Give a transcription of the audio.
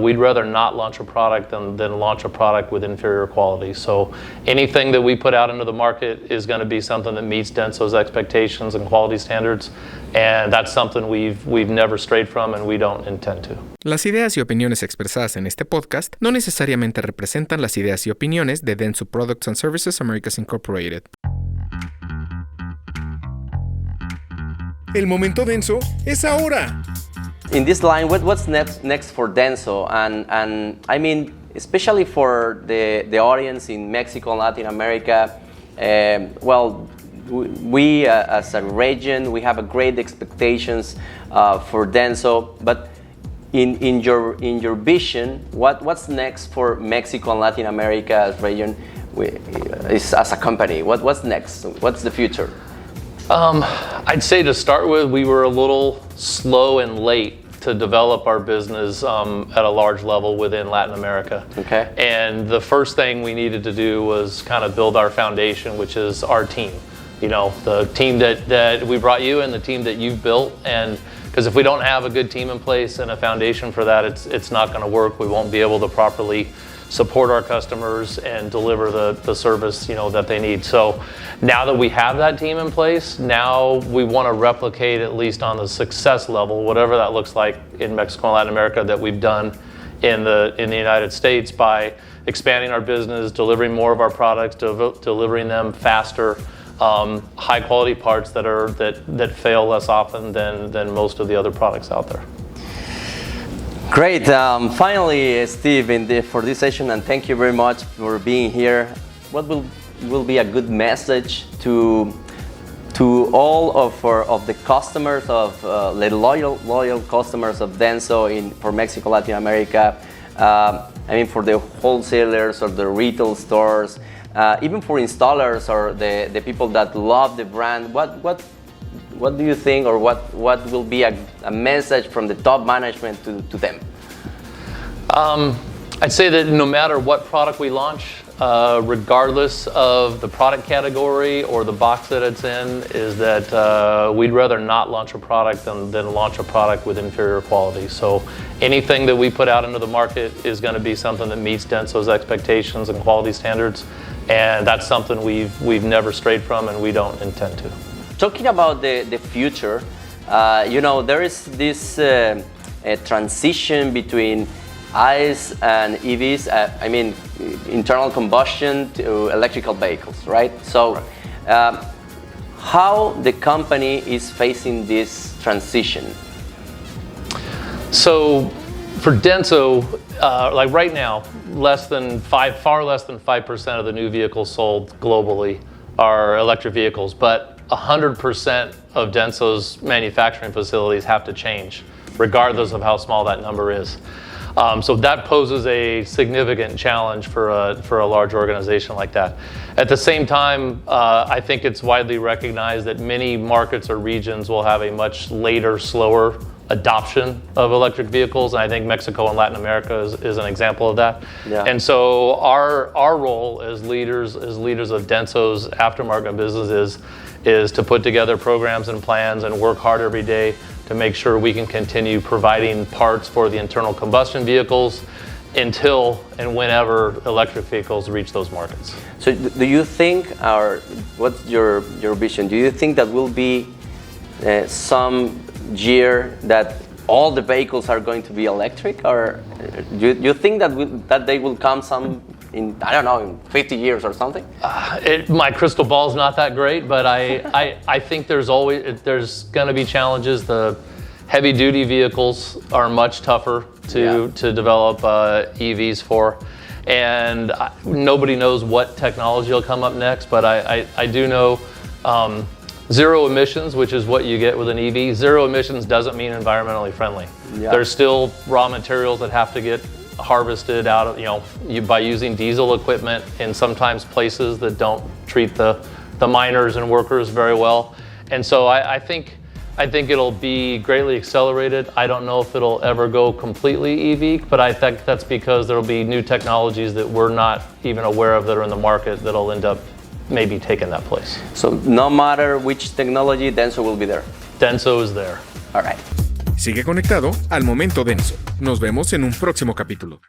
We'd rather not launch a product than launch a product with inferior quality. So anything that we put out into the market is going to be something that meets DENSO's expectations and quality standards, and that's something we've never strayed from and we don't intend to. Las ideas y opiniones expresadas en este podcast no necesariamente representan las ideas y opiniones de DENSO Products and Services Americas Incorporated. El momento denso es ahora. In this line, what's next for DENSO? And I mean, especially for the audience in Mexico and Latin America, we as a region, we have a great expectations for DENSO. But in your vision, what's next for Mexico and Latin America as region, as a company? What's next? What's the future? I'd say to start with, we were a little slow and late to develop our business at a large level within Latin America. Okay. And the first thing we needed to do was kind of build our foundation, which is our team. You know, the team that we brought you and the team that you've built. And because if we don't have a good team in place and a foundation for that, it's not going to work. We won't be able to properly support our customers and deliver the service, that they need. So now that we have that team in place, now we want to replicate, at least on the success level, whatever that looks like in Mexico and Latin America, that we've done in the United States, by expanding our business, delivering more of our products, delivering them faster, high quality parts that fail less often than most of the other products out there. Great. Finally, Steve, for this session, and thank you very much for being here. What will be a good message to all of the customers of the loyal customers of DENSO for Mexico, Latin America? I mean, for the wholesalers or the retail stores, even for installers or the people that love the brand. What do you think, or what will be a message from the top management to them? I'd say that no matter what product we launch, regardless of the product category or the box that it's in, is that we'd rather not launch a product than launch a product with inferior quality. So anything that we put out into the market is going to be something that meets DENSO's expectations and quality standards, and that's something we've never strayed from and we don't intend to. Talking about the future, there is this transition between ICE and EVs, I mean, internal combustion to electrical vehicles, right? So, how the company is facing this transition? So, for DENSO, like right now, far less than 5% of the new vehicles sold globally are electric vehicles, but 100% of DENSO's manufacturing facilities have to change, regardless of how small that number is. So that poses a significant challenge for a large organization like that. At the same time, I think it's widely recognized that many markets or regions will have a much later, slower adoption of electric vehicles, and I think Mexico and Latin America is an example of that. Yeah. And so our role as leaders of DENSO's aftermarket business is to put together programs and plans and work hard every day to make sure we can continue providing parts for the internal combustion vehicles until and whenever electric vehicles reach those markets. So do you think, or what's your vision? Do you think that will be some year that all the vehicles are going to be electric, or do you think that they will come some in 50 years or something? My crystal ball's not that great, but I think there's going to be challenges. The heavy duty vehicles are much tougher to develop EVs for, and nobody knows what technology will come up next, but I do know zero emissions, which is what you get with an EV. Zero emissions doesn't mean environmentally friendly. Yeah. There's still raw materials that have to get harvested out of, by using diesel equipment in sometimes places that don't treat the miners and workers very well. And so I think it'll be greatly accelerated. I don't know if it'll ever go completely EV, but I think that's because there'll be new technologies that we're not even aware of that are in the market that'll end up maybe taking that place. So no matter which technology, DENSO will be there. DENSO is there. All right. Sigue conectado al Momento Denso. Nos vemos en un próximo capítulo.